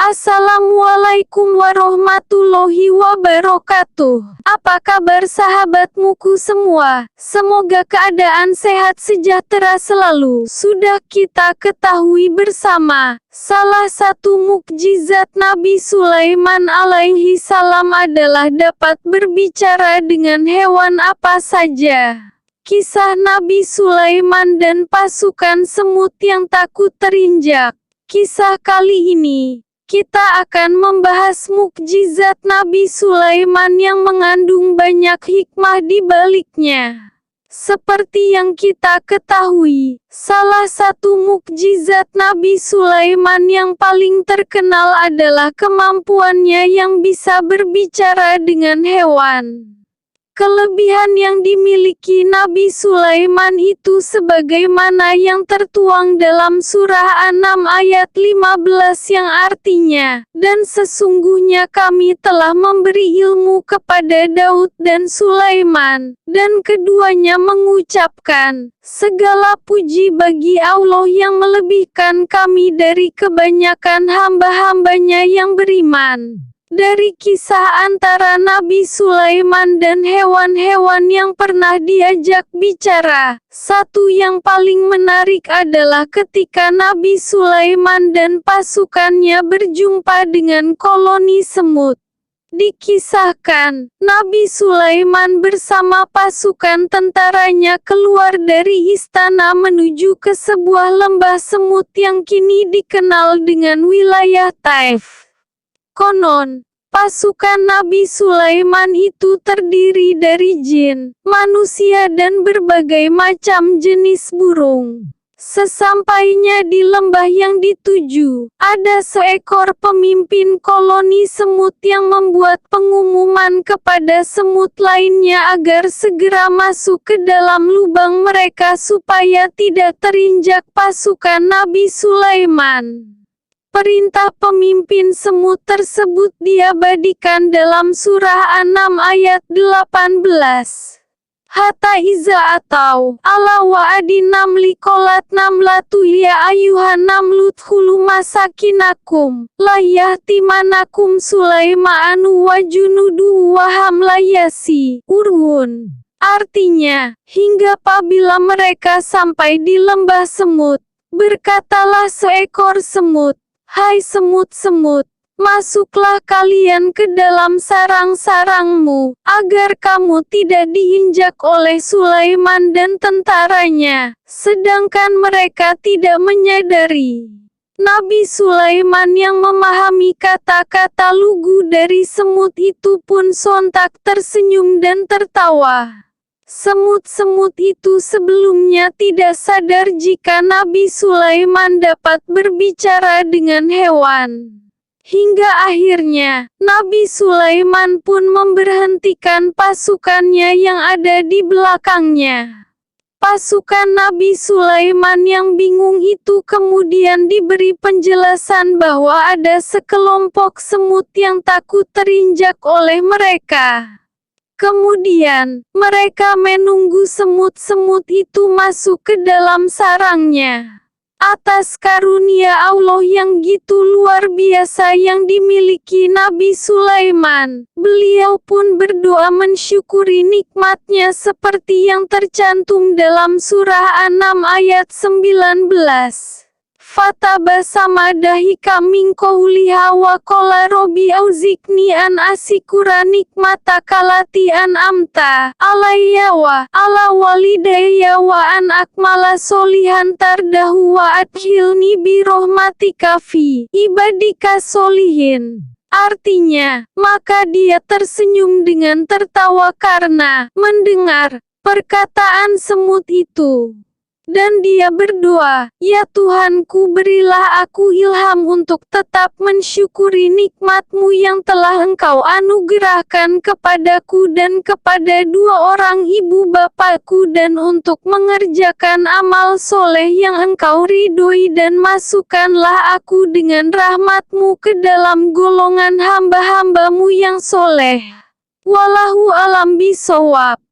Assalamualaikum warahmatullahi wabarakatuh. Apa kabar sahabatmuku semua? Semoga keadaan sehat sejahtera selalu. Sudah kita ketahui bersama, salah satu mukjizat Nabi Sulaiman alaihi salam adalah dapat berbicara dengan hewan apa saja. Kisah Nabi Sulaiman dan pasukan semut yang takut terinjak. Kisah kali ini kita akan membahas mukjizat Nabi Sulaiman yang mengandung banyak hikmah di baliknya. Seperti yang kita ketahui, salah satu mukjizat Nabi Sulaiman yang paling terkenal adalah kemampuannya yang bisa berbicara dengan hewan. Kelebihan yang dimiliki Nabi Sulaiman itu sebagaimana yang tertuang dalam surah An-Naml ayat 15 yang artinya, dan sesungguhnya kami telah memberi ilmu kepada Daud dan Sulaiman, dan keduanya mengucapkan, segala puji bagi Allah yang melebihkan kami dari kebanyakan hamba-hambanya yang beriman. Dari kisah antara Nabi Sulaiman dan hewan-hewan yang pernah diajak bicara, satu yang paling menarik adalah ketika Nabi Sulaiman dan pasukannya berjumpa dengan koloni semut. Dikisahkan, Nabi Sulaiman bersama pasukan tentaranya keluar dari istana menuju ke sebuah lembah semut yang kini dikenal dengan wilayah Taif. Konon, pasukan Nabi Sulaiman itu terdiri dari jin, manusia dan berbagai macam jenis burung. Sesampainya di lembah yang dituju, ada seekor pemimpin koloni semut yang membuat pengumuman kepada semut lainnya agar segera masuk ke dalam lubang mereka supaya tidak terinjak pasukan Nabi Sulaiman. Perintah pemimpin semut tersebut diabadikan dalam surah An-Naml ayat 18. Hatta iza atau ala wa'adin namli qolat namlatu ya ayuhan namludkhulu masakinakum la yahtimanakum Sulaimanu wa junudu wa hamlayasi urun. Artinya, hingga apabila mereka sampai di lembah semut, berkatalah seekor semut, hai semut-semut, masuklah kalian ke dalam sarang-sarangmu, agar kamu tidak diinjak oleh Sulaiman dan tentaranya, sedangkan mereka tidak menyadari. Nabi Sulaiman yang memahami kata-kata lugu dari semut itu pun sontak tersenyum dan tertawa. Semut-semut itu sebelumnya tidak sadar jika Nabi Sulaiman dapat berbicara dengan hewan. Hingga akhirnya, Nabi Sulaiman pun memberhentikan pasukannya yang ada di belakangnya. Pasukan Nabi Sulaiman yang bingung itu kemudian diberi penjelasan bahwa ada sekelompok semut yang takut terinjak oleh mereka. Kemudian, mereka menunggu semut-semut itu masuk ke dalam sarangnya. Atas karunia Allah yang gitu luar biasa yang dimiliki Nabi Sulaiman, beliau pun berdoa mensyukuri nikmatnya seperti yang tercantum dalam surah An-Naml ayat 19. Fatabasama dahika min qawliha wa qala rabbi auzikni an asikura nikmataka lati an'amta alayya wa ala walidayya wa an akmala solihan tardahu wa adkhilni bi rahmatika fi ibadika solihin. Artinya, maka dia tersenyum dengan tertawa karena mendengar perkataan semut itu. Dan dia berdoa, ya Tuhanku berilah aku ilham untuk tetap mensyukuri nikmat-Mu yang telah Engkau anugerahkan kepadaku dan kepada dua orang ibu bapakku dan untuk mengerjakan amal soleh yang Engkau ridhoi dan masukkanlah aku dengan rahmat-Mu ke dalam golongan hamba-hamba-Mu yang soleh. Wallahu alam bishawab.